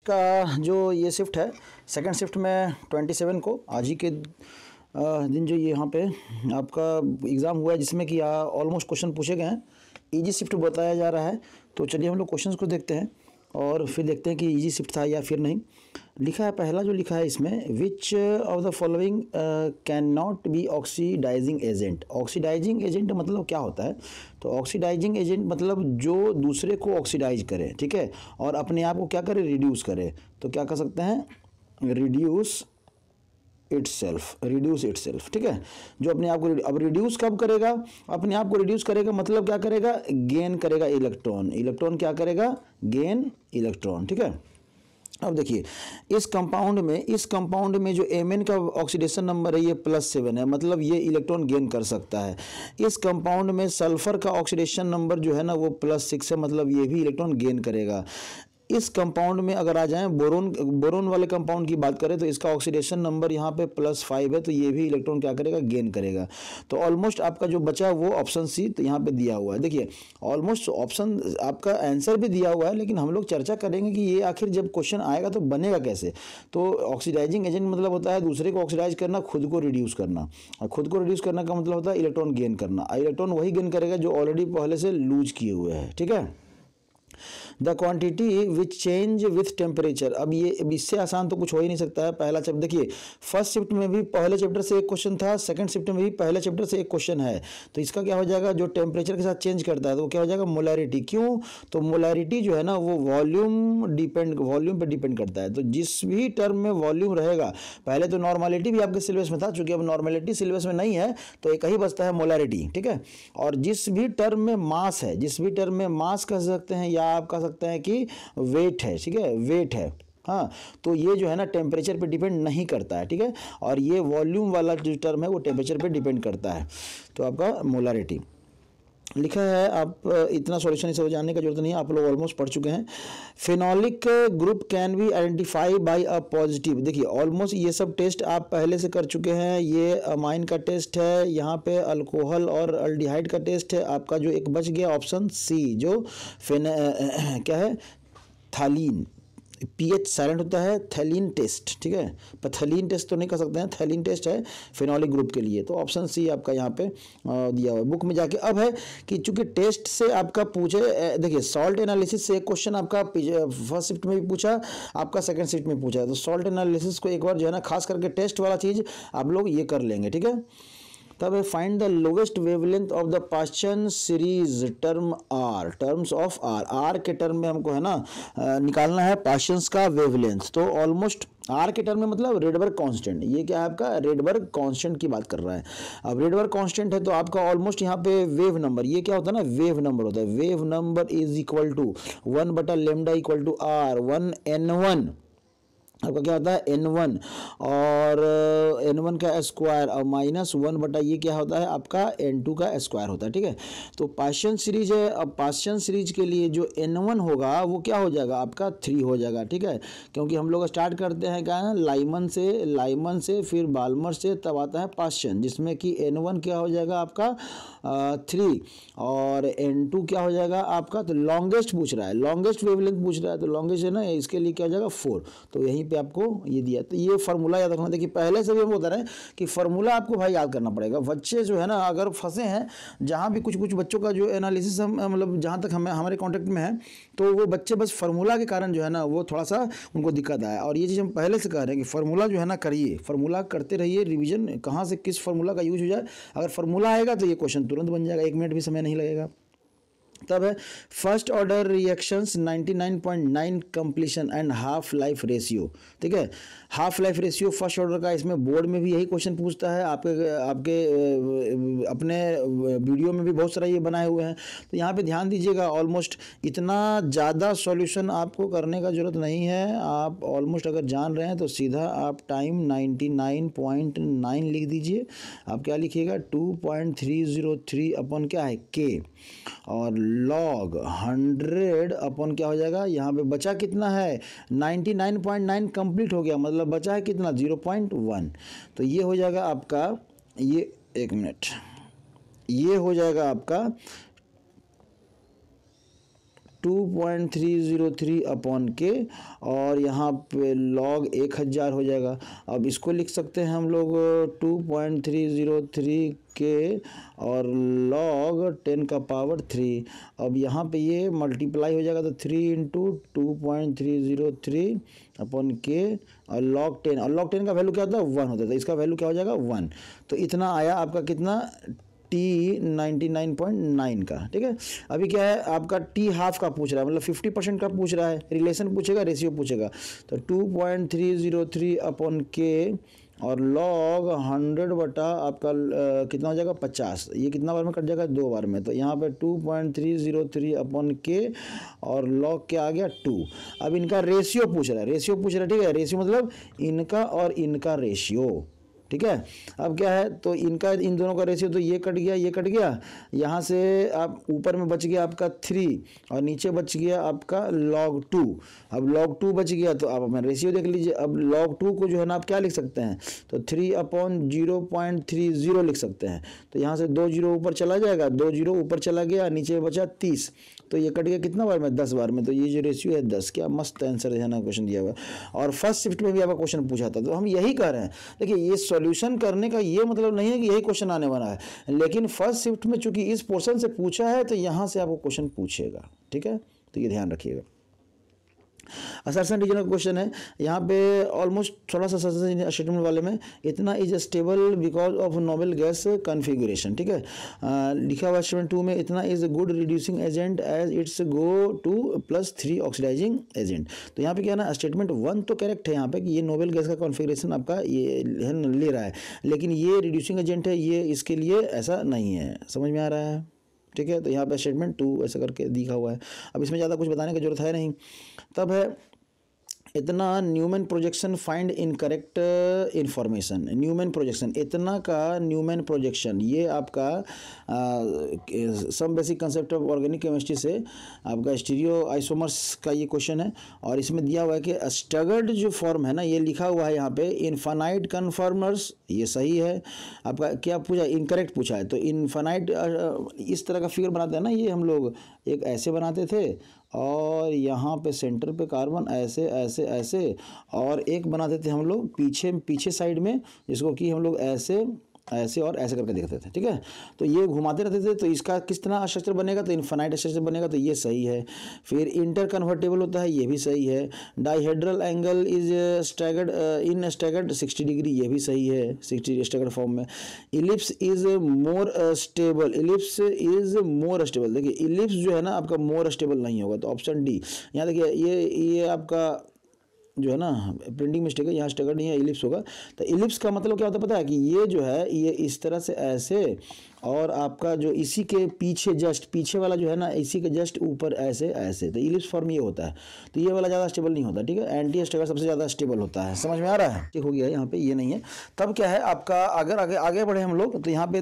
का जो ये शिफ्ट है, सेकंड शिफ्ट में 27 को आज ही के दिन जो ये यहाँ पे आपका एग्ज़ाम हुआ है, जिसमें कि ऑलमोस्ट क्वेश्चन पूछे गए हैं। इजी शिफ्ट बताया जा रहा है। तो चलिए हम लोग क्वेश्चंस को देखते हैं और फिर देखते हैं कि इजी शिफ्ट था या फिर नहीं। लिखा है, पहला जो लिखा है इसमें, which of the following can not be oxidising agent. Oxidising agent मतलब क्या होता है? तो ऑक्सीडाइजिंग एजेंट मतलब जो दूसरे को ऑक्सीडाइज करे, ठीक है, और अपने आप को क्या करे, रिड्यूस करे। तो क्या कर सकते हैं, रिड्यूस इटसेल्फ, ठीक है। जो अपने आप को अब रिड्यूस कब करेगा, अपने आप को रिड्यूस करेगा मतलब क्या करेगा, गेन करेगा इलेक्ट्रॉन क्या करेगा, गेन इलेक्ट्रॉन, ठीक है। अब देखिए इस कंपाउंड में जो Mn का ऑक्सीडेशन नंबर है ये +7 है, मतलब ये इलेक्ट्रॉन गेन कर सकता है। इस कंपाउंड में सल्फर का ऑक्सीडेशन नंबर जो है ना वो +6 है, मतलब ये भी इलेक्ट्रॉन गेन करेगा। इस कंपाउंड में अगर आ जाएं, बोरोन वाले कंपाउंड की बात करें तो इसका ऑक्सीडेशन नंबर यहाँ पे +5 है, तो ये भी इलेक्ट्रॉन क्या करेगा, गेन करेगा। तो ऑलमोस्ट आपका जो बचा है वो ऑप्शन सी तो यहाँ पे दिया हुआ है। देखिए ऑलमोस्ट ऑप्शन आपका आंसर भी दिया हुआ है, लेकिन हम लोग चर्चा करेंगे कि ये आखिर जब क्वेश्चन आएगा तो बनेगा कैसे। तो ऑक्सीडाइजिंग एजेंट मतलब होता है दूसरे को ऑक्सीडाइज करना, खुद को रिड्यूस करना, और खुद को रिड्यूस करने का मतलब होता है इलेक्ट्रॉन गेन करना। इलेक्ट्रॉन वही गेन करेगा जो ऑलरेडी पहले से लूज किए हुए हैं, ठीक है। The quantity which change with temperature. अब ये इससे आसान तो कुछ हो ही नहीं सकता है। पहला चैप्टर देखिए, फर्स्ट शिफ्ट में भी पहले चैप्टर से एक क्वेश्चन था, सेकंड शिफ्ट में भी पहले चैप्टर से एक क्वेश्चन है। तो इसका क्या हो जाएगा, जो टेम्परेचर के साथ चेंज करता है तो वो क्या हो जाएगा, मोलैरिटी। क्यों? तो मोलैरिटी जो है ना वो वॉल्यूम पे डिपेंड करता है। तो जिस भी टर्म में वॉल्यूम रहेगा, पहले तो नॉर्मलिटी भी आपके सिलेबस में था, चूंकि अब नॉर्मलिटी सिलेबस में नहीं है तो एक ही बचता है मोलैरिटी, ठीक है। और जिस भी टर्म में मास है, जिस भी टर्म में मास कह सकते हैं या आप कह सकते हैं कि वेट है, ठीक है, वेट है, हाँ। तो ये जो है ना टेम्परेचर पे डिपेंड नहीं करता है, ठीक है। और ये वॉल्यूम वाला जो टर्म है वो टेम्परेचर पे डिपेंड करता है। तो आपका मोलैरिटी लिखा है। आप इतना सॉल्यूशन इसे जानने का जरूरत नहीं है, आप लोग ऑलमोस्ट पढ़ चुके हैं। Phenolic group can be identify bye a positive. देखिए ऑलमोस्ट ये सब टेस्ट आप पहले से कर चुके हैं। ये अमाइन का टेस्ट है, यहाँ पे अल्कोहल और अल्डिहाइड का टेस्ट है। आपका जो एक बच गया ऑप्शन सी, जो क्या है, थैलीन, पीएच साइलेंट होता है, थैलीन टेस्ट, ठीक है। पैथलीन टेस्ट तो नहीं कर सकते हैं, थैलीन टेस्ट है फिनोलिक ग्रुप के लिए। तो ऑप्शन सी आपका यहाँ पे दिया हुआ है बुक में जाके। अब है कि चूंकि टेस्ट से आपका पूछे, देखिए सॉल्ट एनालिसिस से एक क्वेश्चन आपका फर्स्ट शिफ्ट में भी पूछा, आपका सेकंड शिफ्ट में पूछा। तो सॉल्ट एनालिसिस को एक बार जो है ना, खास करके टेस्ट वाला चीज़ आप लोग ये कर लेंगे, ठीक है। तब है find the lowest wavelength of the Paschen series terms of R के टर्म में हमको है ना निकालना है पास्चन्स का वेवलेंथ। तो ऑलमोस्ट आर के टर्म में मतलब रेडबर्ग कांस्टेंट, ये क्या है आपका, रेडबर्ग कांस्टेंट की बात कर रहा है। अब रेडबर्ग कांस्टेंट है तो आपका ऑलमोस्ट यहाँ पे वेव नंबर, ये क्या होता है ना, वेव नंबर होता है। Wave number is equal to 1/λ equal to R 1n1, आपका क्या होता है n1, और n1 का स्क्वायर और -1 बटा ये क्या होता है आपका n2 का स्क्वायर होता है, ठीक है। तो पास्चन सीरीज है। अब पास्चन सीरीज के लिए जो n1 होगा वो क्या हो जाएगा आपका 3 हो जाएगा, ठीक है। क्योंकि हम लोग स्टार्ट करते हैं क्या है, लाइमन से फिर बाल्मर से, तब आता है पास्चन, जिसमें कि n1 क्या हो जाएगा आपका 3 और n2 क्या हो जाएगा आपका, तो लॉन्गेस्ट पूछ रहा है, लॉन्गेस्ट वेवलेंथ पूछ रहा है, तो लॉन्गेस्ट है ना, इसके लिए क्या हो जाएगा 4। तो यहीं पे आपको ये दिया। तो ये फार्मूला याद रखना। देखिए पहले से भी हम बता रहे हैं कि फार्मूला आपको भाई याद करना पड़ेगा। बच्चे जो है ना अगर फंसे हैं, जहाँ भी कुछ बच्चों का जो एनालिसिस हम मतलब जहाँ तक हमारे कॉन्टेक्ट में है, तो वो बच्चे बस फार्मूला के कारण जो है ना वो थोड़ा सा उनको दिक्कत आया। और ये चीज़ हम पहले से कह रहे हैं कि फार्मूला जो है ना करिए, फार्मूला करते रहिए, रिविजन कहाँ से किस फार्मूला का यूज हो जाए। अगर फार्मूला आएगा तो ये क्वेश्चन तुरंत बन जाएगा, 1 मिनट भी समय नहीं लगेगा। तब है first order reactions 99.9 completion and half life ratio, ठीक है। Half life ratio first order का, इसमें बोर्ड में भी यही क्वेश्चन पूछता है। आपके अपने वीडियो में भी बहुत सारा ये बनाए हुए हैं, तो यहाँ पे ध्यान दीजिएगा। ऑलमोस्ट इतना ज़्यादा सॉल्यूशन आपको करने का ज़रूरत नहीं है। आप ऑलमोस्ट अगर जान रहे हैं तो सीधा आप टाइम 99.9 लिख दीजिए। आप क्या लिखिएगा, 2.303 अपन क्या है के, और लॉग 100 अपन क्या हो जाएगा, यहाँ पे बचा कितना है 99.9 कंप्लीट हो गया, मतलब बचा है कितना 0.1। तो ये हो जाएगा आपका, ये 1 मिनट, ये हो जाएगा आपका 2.303 अपॉन के, और यहाँ पे log 1000 हो जाएगा। अब इसको लिख सकते हैं हम लोग 2.303 के और log 10 का पावर 3। अब यहाँ पे ये मल्टीप्लाई हो जाएगा तो 3 इंटू 2.303 अपॉन के और log 10, और log 10 का वैल्यू क्या होता है 1 होता है, तो इसका वैल्यू क्या हो जाएगा 1। तो इतना आया आपका कितना T99.9 का। ठीक है, अभी क्या है आपका T हाफ का पूछ रहा है, मतलब 50% का पूछ रहा है, रिलेशन पूछेगा, रेशियो पूछेगा। तो 2.303 अपॉन के और log 100 बटा आपका कितना हो जाएगा 50। ये कितना बार में कट जाएगा 2 बार में, तो यहाँ पे 2.303 अपॉन के और log क्या आ गया 2। अब इनका रेशियो पूछ रहा है, रेशियो पूछ रहा है। ठीक है, रेशियो मतलब इनका और इनका रेशियो। ठीक है, अब क्या है तो इनका इन दोनों का रेशियो, तो ये कट गया, ये कट गया, यहाँ से आप ऊपर में बच गया आपका 3 और नीचे बच गया आपका log 2। अब log 2 बच गया तो आप अपना रेशियो देख लीजिए। अब log 2 को जो है ना आप क्या लिख सकते हैं, तो 3/0.30 लिख सकते हैं। तो यहाँ से 2 जीरो ऊपर चला जाएगा, 2 जीरो ऊपर चला गया, नीचे बचा 30, तो ये कट गया कितना बार में 10 बार में। तो ये जो रेशियो है 10। क्या मस्त आंसर है ना, क्वेश्चन दिया हुआ है। और फर्स्ट शिफ्ट में भी आपका क्वेश्चन पूछा था, तो हम यही कह रहे हैं। देखिए ये सॉल्यूशन करने का ये मतलब नहीं है कि यही क्वेश्चन आने वाला है, लेकिन फर्स्ट शिफ्ट में चूंकि इस पोर्शन से पूछा है तो यहाँ से आपको क्वेश्चन पूछेगा। ठीक है, तो ये ध्यान रखिएगा। असर्शन रीजन का क्वेश्चन है, यहाँ पे ऑलमोस्ट थोड़ा सा स्टेटमेंट वाले में इतना is stable because of noble gas configuration. ठीक है, लिखा हुआ स्टेटमेंट 2 में इतना is good reducing agent as it's go to +3 oxidising agent. तो यहाँ पे क्या है ना, स्टेटमेंट 1 तो करेक्ट है यहाँ पे कि ये नोबल गैस का कॉन्फ़िगरेशन आपका ये ले रहा है, लेकिन ये रिड्यूसिंग एजेंट है, ये इसके लिए ऐसा नहीं है। समझ में आ रहा है? ठीक है, तो यहाँ पे स्टेटमेंट 2 ऐसा करके दिखा हुआ है। अब इसमें ज़्यादा कुछ बताने की जरूरत है नहीं। तब है इतना Newman projection find incorrect information. Newman projection, इतना का न्यूमैन प्रोजेक्शन, ये आपका some basic concept of organic chemistry से आपका स्टीरियो आइसोमर्स का ये क्वेश्चन है। और इसमें दिया हुआ है कि स्टगर्ड जो फॉर्म है ना, ये लिखा हुआ है यहाँ पे इनफाइनाइट कन्फर्मर्स, ये सही है। आपका क्या पूछा, इनकरेक्ट पूछा है। तो इनफाइनाइट इस तरह का फिगर बनाते हैं ना, ये हम लोग एक ऐसे बनाते थे और यहाँ पे सेंटर पे कार्बन ऐसे ऐसे ऐसे, और एक बनाते थे हम लोग पीछे साइड में, जिसको कि हम लोग ऐसे ऐसे और ऐसे करके देखते थे। ठीक है, तो ये घुमाते रहते थे। तो इसका किस तरह स्ट्रक्चर बनेगा, तो इनफाइनाइट स्ट्रक्चर बनेगा, तो ये सही है। फिर इंटर कन्वर्टेबल होता है, ये भी सही है। Dihedral angle is staggered in staggered 60 degree, ये भी सही है 60 स्टैगर्ड फॉर्म में। Ellipse is more stable, ellipse is more stable. देखिए इलिप्स जो है ना आपका मोर स्टेबल नहीं होगा, तो ऑप्शन डी। यहाँ देखिए ये आपका जो है ना प्रिंटिंग मिस्टेक है, यहाँ स्टैगर्ड नहीं है, इलिप्स होगा। तो इलिप्स का मतलब क्या होता है पता है, कि ये जो है ये इस तरह से ऐसे, और आपका जो इसी के पीछे जस्ट पीछे वाला जो है ना, इसी के जस्ट ऊपर ऐसे ऐसे, तो इलिप्स फॉर्म ये होता है। तो ये वाला ज़्यादा स्टेबल नहीं होता। ठीक है, एंटी स्टैगर्ड सबसे ज़्यादा स्टेबल होता है। समझ में आ रहा है? ठीक हो गया है, यहाँ पे ये नहीं है। तब क्या है आपका, अगर आगे बढ़े हम लोग, तो यहाँ पे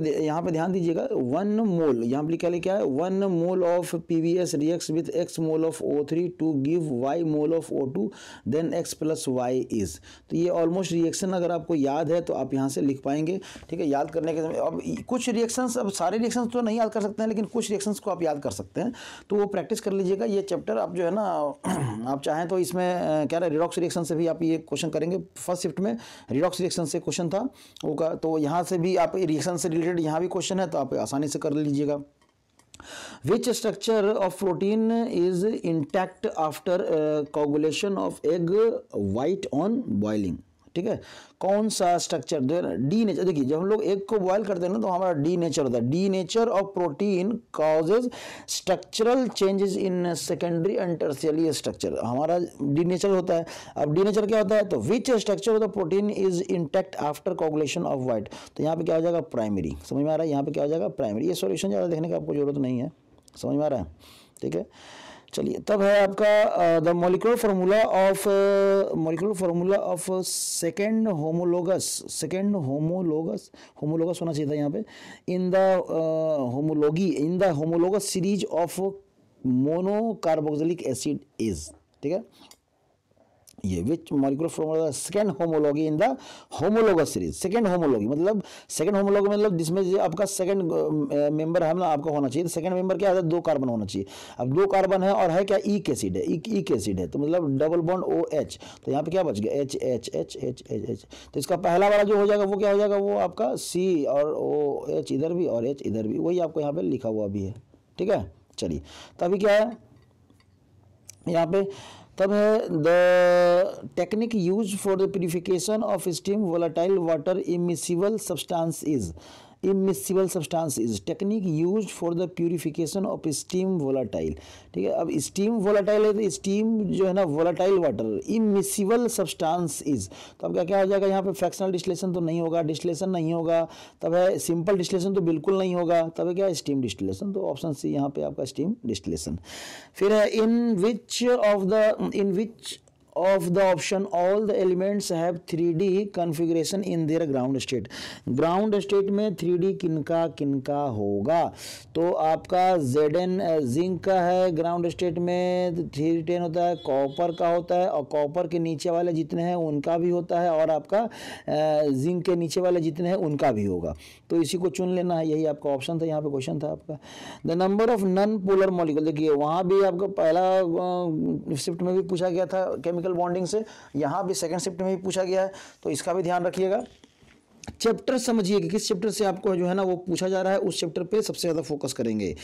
ध्यान दीजिएगा 1 मोल, यहाँ पे क्या है 1 mole of PBS reacts with X mole of O3 to give Y mole of O2 then X + Y is. तो ये ऑलमोस्ट रिएक्शन अगर आपको याद है तो आप यहाँ से लिख पाएंगे। ठीक है, याद करने के समय अब कुछ रिएक्शंस, अब सारे रिएक्शंस तो नहीं याद कर सकते हैं, लेकिन कुछ रिएक्शंस को आप याद कर सकते हैं, तो वो प्रैक्टिस कर लीजिएगा। ये चैप्टर आप जो है ना आप चाहें तो इसमें क्या है, रिडॉक्स रिएक्शन से भी आप ये क्वेश्चन करेंगे। फर्स्ट शिफ्ट में रिडॉक्स रिएक्शन से क्वेश्चन था वो का, तो यहाँ से भी आप रिएक्शन से रिलेटेड यहाँ भी क्वेश्चन है, तो आप आसानी से कर लीजिएगा। Which structure of protein is intact after coagulation of egg white on boiling? ठीक है, कौन सा स्ट्रक्चर, डी नेचर। देखिए जब हम लोग एग को बॉयल करते हैं ना, तो हमारा डी नेचर होता है। D nature of protein causes structural changes in secondary and tertiary structure, हमारा डी नेचर होता है। अब डी नेचर क्या होता है, तो which structure of the protein is intact after coagulation of white, तो यहाँ पे क्या हो जाएगा प्राइमरी। समझ में आ रहा है? यहाँ पे क्या हो जाएगा प्राइमरी। ये सॉल्यूशन ज़्यादा देखने की आपको जरूरत नहीं है। समझ में आ रहा है? ठीक है, चलिए। तब है आपका the molecular formula of second homologous होना चाहिए था यहाँ पे, in the homologous series of monocarboxylic acid is. ठीक है, ये which molecular formula second homology in the homologous series. Second homology मतलब सेकंड होमोलॉगी मतलब जिसमें आपका सेकंड मेंबर है ना आपका होना चाहिए। तो सेकंड मेंबर क्या है, 2 कार्बन होना चाहिए। अब 2 कार्बन है और है क्या, ईक एसिड है, ईक एसिड है, तो मतलब डबल बॉन्ड OH, तो यहाँ पे क्या बच गया H। तो इसका पहला वाला जो हो जाएगा वो क्या हो जाएगा, वो आपका C और OH इधर भी और H इधर भी, वही आपको यहाँ पे लिखा हुआ भी है, ठीक है। चलिए तो अभी क्या है यहाँ पे, तब है the technique use for the purification of steam volatile water immiscible substance is, immiscible substance is technique use for the purification of steam volatile, ठीक है। अब स्टीम वोलाटाइल है तो स्टीम जो है ना volatile water, immiscible substance is, तो अब क्या क्या हो जाएगा यहाँ पे, फ्रैक्शनल डिस्टिलेशन तो नहीं होगा, डिस्टिलेशन नहीं होगा, तब है सिंपल डिस्टिलेशन तो बिल्कुल नहीं होगा, तब है क्या स्टीम डिस्टिलेशन, तो ऑप्शन सी यहाँ पे आपका स्टीम डिस्टिलेशन। फिर है इन विच of the option all the elements have 3D configuration in their ground state। Ground state में 3D किनका किनका होगा, तो आपका Zn जिंक का है ग्राउंड स्टेट में 310 होता है, कॉपर का होता है, और कॉपर के नीचे वाले जितने हैं उनका भी होता है, और आपका जिंक के नीचे वाले जितने हैं उनका भी होगा, तो इसी को चुन लेना है, यही आपका ऑप्शन था, यहाँ पे क्वेश्चन था आपका। The number of non polar molecule, देखिए वहाँ भी आपका पहला शिफ्ट में भी पूछा गया था केमिकल बॉन्डिंग से, यहाँ भी सेकंड शिफ्ट में भी पूछा गया है, तो इसका भी ध्यान रखिएगा। चैप्टर समझिए कि किस चैप्टर से आपको जो है ना वो पूछा जा रहा है, उस चैप्टर पे सबसे ज़्यादा फोकस करेंगे,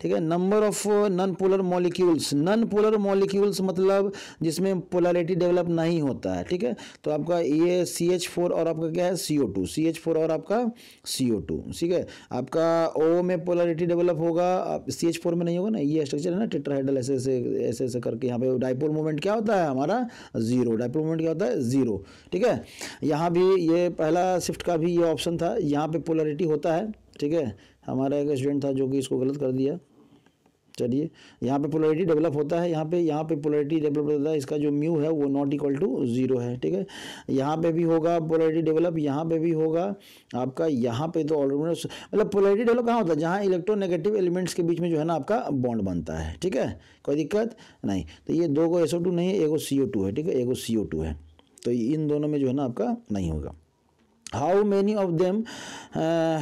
ठीक है। Number of non polar molecules, non polar molecules मतलब जिसमें पोलैरिटी डेवलप नहीं होता है, ठीक है। तो आपका ये CH4 और आपका क्या है CO2, CH4 और आपका CO2, ठीक है। आपका O में पोलैरिटी डेवलप होगा, CH4 में नहीं होगा ना, ये स्ट्रक्चर है ना टेट्राहेड्रल, ऐसे ऐसे करके, यहाँ पे डाइपोल मोमेंट क्या होता है हमारा 0, डाइपोल मोमेंट क्या होता है 0, ठीक है। यहाँ भी ये पहला शिफ्ट का भी ये ऑप्शन था, यहाँ पे पोलैरिटी होता है, ठीक है। हमारा एक स्टूडेंट था जो कि इसको गलत कर दिया, चलिए यहाँ पे पोलैरिटी डेवलप होता है, यहाँ पे पोलैरिटी डेवलप होता है, इसका जो म्यू है वो नॉट इक्वल टू 0 है, ठीक है। यहाँ पे भी होगा पोलैरिटी डेवलप, यहाँ पे भी होगा आपका, यहाँ पे तो ऑलमोस्ट मतलब पोलैरिटी डेवलप कहाँ होता है, जहाँ इलेक्ट्रोनेगेटिव एलिमेंट्स के बीच में जो है ना आपका बॉन्ड बनता है, ठीक है, कोई दिक्कत नहीं। तो ये 2 को SO2 नहीं है, 1 को CO2 है, ठीक है, 1 को CO2 है, तो इन दोनों में जो है ना आपका नहीं होगा। How many of them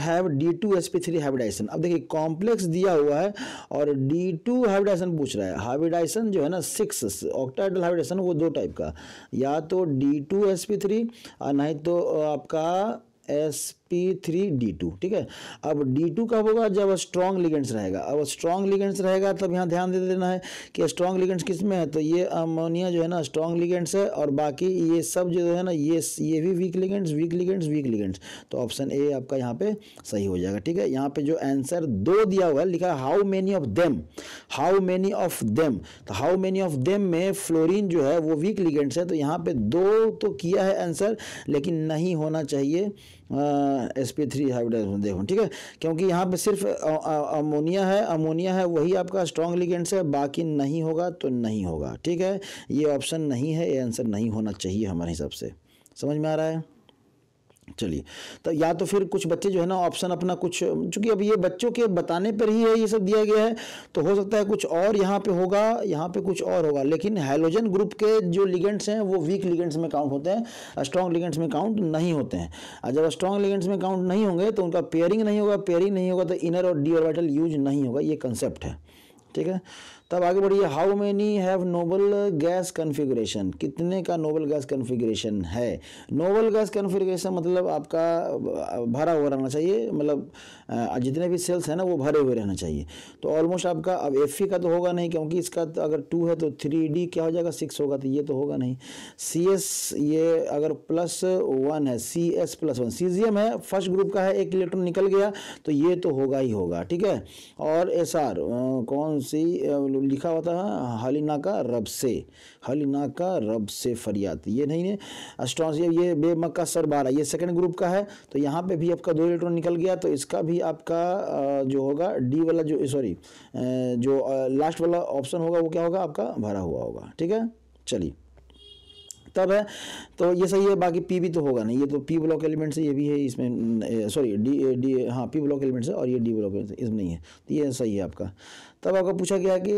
have D2sp3 hybridisation. अब देखिए कॉम्प्लेक्स दिया हुआ है और D2 हाइब्रिडाइजेशन पूछ रहा है। हाइब्रिडाइजेशन जो है ना 6 ऑक्टाहेड्रल हाइब्रिडाइजेशन, वो 2 टाइप का, या तो D2sp3 और नहीं तो आपका sp3d2, ठीक है। अब D2 कब होगा, जब स्ट्रॉन्ग लिगेंड्स रहेगा। अब स्ट्रॉन्ग लिगेंड्स रहेगा तब यहाँ ध्यान दे देना है कि स्ट्रॉन्ग लिगेंड्स किस में है, तो ये अमोनिया जो है ना स्ट्रॉन्ग लिगेंड्स है, और बाकी ये सब जो है ना ये भी वीक लिगेंड्स, तो ऑप्शन ए आपका यहाँ पे सही हो जाएगा, ठीक है। यहाँ पे जो आंसर 2 दिया हुआ है, लिखा है हाउ मेनी ऑफ देम, तो हाउ मेनी ऑफ देम में फ्लोरीन जो है वो वीक लिगेंड्स है, तो यहाँ पे 2 तो किया है आंसर, लेकिन नहीं होना चाहिए sp3 हाइब्रिडाइजेशन, देखो ठीक है, क्योंकि यहाँ पे सिर्फ अमोनिया है, वही आपका स्ट्रॉन्ग लिगेंड्स है, बाकी नहीं होगा तो नहीं होगा, ठीक है। ये ऑप्शन नहीं है, ये आंसर नहीं होना चाहिए हमारे हिसाब से, समझ में आ रहा है। चलिए तो या तो फिर कुछ बच्चे जो है ना ऑप्शन अपना कुछ, चूंकि अब ये बच्चों के बताने पर ही है ये सब दिया गया है, तो हो सकता है कुछ और यहाँ पे होगा, यहाँ पे कुछ और होगा, लेकिन हैलोजन ग्रुप के जो लिगेंड्स हैं वो वीक लिगेंड्स में काउंट होते हैं, स्ट्रॉन्ग लिगेंड्स में काउंट नहीं होते हैं। और जब स्ट्रॉन्ग लिगेंड्स में काउंट नहीं होंगे तो उनका पेयरिंग नहीं होगा, तो इनर और डी ऑर्बिटल यूज नहीं होगा, ये कंसेप्ट है, ठीक है। तब आगे बढ़िए, how many have noble gas configuration, कितने का नोबल गैस कन्फिगरेशन है। नोबल गैस कन्फिगरेशन मतलब आपका भरा हुआ रहना चाहिए, मतलब जितने भी सेल्स हैं ना वो भरे हुए रहना चाहिए। तो ऑलमोस्ट आपका, अब Fe का तो होगा नहीं, क्योंकि इसका अगर 2 है तो 3D क्या हो जाएगा 6 होगा, तो ये तो होगा नहीं। CS ये अगर +1 है, CS+1 सीजियम है, फर्स्ट ग्रुप का है, 1 इलेक्ट्रॉन निकल गया, तो ये तो होगा ही होगा, ठीक है। और SR कौन सी लिखा होता है, हलीना का रब से फरियाद, ये नहीं है। स्ट्रॉन्ग ये बेमक्का सर 12 ये सेकंड ग्रुप का है, तो यहाँ पे भी आपका 2 इलेक्ट्रॉन निकल गया, तो इसका भी आपका जो होगा डी वाला जो लास्ट वाला ऑप्शन होगा वो क्या होगा आपका भरा हुआ होगा, ठीक है। चलिए तब है, तो ये सही है, बाकी पी भी तो होगा नहीं, ये तो पी ब्लॉक एलिमेंट्स है, ये भी है इसमें, सॉरी डी हाँ पी ब्लॉक एलिमेंट्स है, और ये डी ब्लॉक एलिमेंट्स इसमें नहीं है, तो ये सही है आपका। तब आपको पूछा गया कि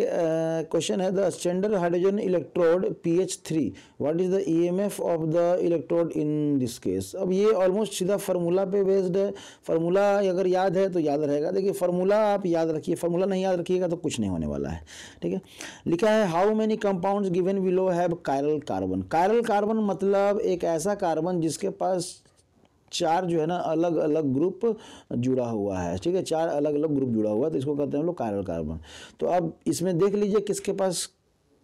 क्वेश्चन है the standard hydrogen electrode pH 3 what is the EMF of the electrode in this case. अब ये ऑलमोस्ट सीधा फार्मूला पे बेस्ड है, फार्मूला अगर याद है तो याद रहेगा। देखिए फार्मूला आप याद रखिए, फार्मूला नहीं याद रखिएगा तो कुछ नहीं होने वाला है, ठीक है। लिखा है how many compounds given below have chiral carbon. Chiral carbon मतलब एक ऐसा कार्बन जिसके पास 4 जो है ना अलग अलग ग्रुप जुड़ा हुआ है, ठीक है, 4 अलग अलग ग्रुप जुड़ा हुआ है, तो इसको कहते हैं हम लोग कायरल कार्बन। तो अब इसमें देख लीजिए किसके पास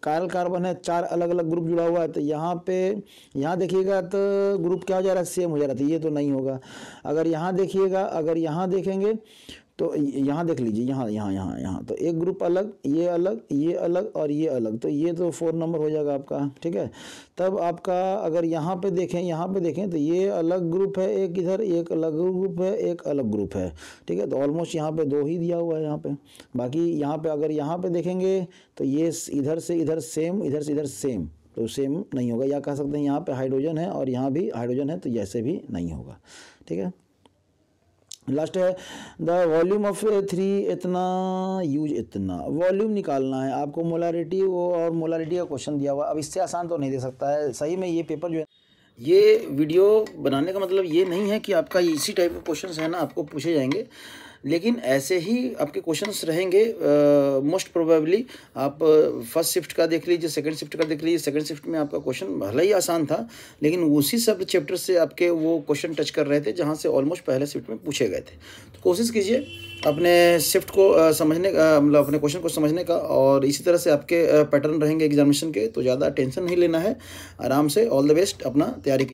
कायरल कार्बन है, 4 अलग अलग ग्रुप जुड़ा हुआ है। तो यहाँ देखिएगा तो ग्रुप क्या हो जा रहा है, सेम हो जा रहा था, ये तो नहीं होगा। अगर यहाँ देखिएगा, अगर यहाँ देखेंगे तो यहाँ देख लीजिए, यहाँ तो एक ग्रुप अलग, ये अलग और ये अलग, तो ये तो 4 नंबर हो जाएगा आपका, ठीक है। तब आपका अगर यहाँ पे देखें तो ये अलग ग्रुप है, एक इधर एक अलग ग्रुप है, एक अलग ग्रुप है, ठीक है। तो ऑलमोस्ट यहाँ पे 2 ही दिया हुआ है यहाँ पे। बाकी यहाँ पे अगर यहाँ पे देखेंगे तो ये इधर से इधर सेम, इधर से इधर सेम, तो सेम नहीं होगा। या कह सकते हैं यहाँ पे हाइड्रोजन है और यहाँ भी हाइड्रोजन है, तो ऐसे भी नहीं होगा, ठीक है। लास्ट है द वॉल्यूम ऑफ 3 इतना यूज इतना। वॉल्यूम निकालना है आपको, मोलारिटी और मोलारिटी का क्वेश्चन दिया हुआ। अब इससे आसान तो नहीं दे सकता है सही में। ये पेपर जो है, ये वीडियो बनाने का मतलब ये नहीं है कि आपका इसी टाइप के क्वेश्चंस है ना आपको पूछे जाएंगे, लेकिन ऐसे ही आपके क्वेश्चंस रहेंगे। मोस्ट प्रोबेबली आप फर्स्ट शिफ्ट का देख लीजिए, सेकंड शिफ्ट का देख लीजिए। सेकंड शिफ्ट में आपका क्वेश्चन भले ही आसान था, लेकिन उसी सब चैप्टर से आपके वो क्वेश्चन टच कर रहे थे जहां से ऑलमोस्ट पहले शिफ्ट में पूछे गए थे। तो कोशिश कीजिए अपने शिफ्ट को समझने का, मतलब अपने क्वेश्चन को समझने का, और इसी तरह से आपके पैटर्न रहेंगे एग्जामिनेशन के। तो ज़्यादा टेंशन नहीं लेना है, आराम से। ऑल द बेस्ट, अपना तैयारी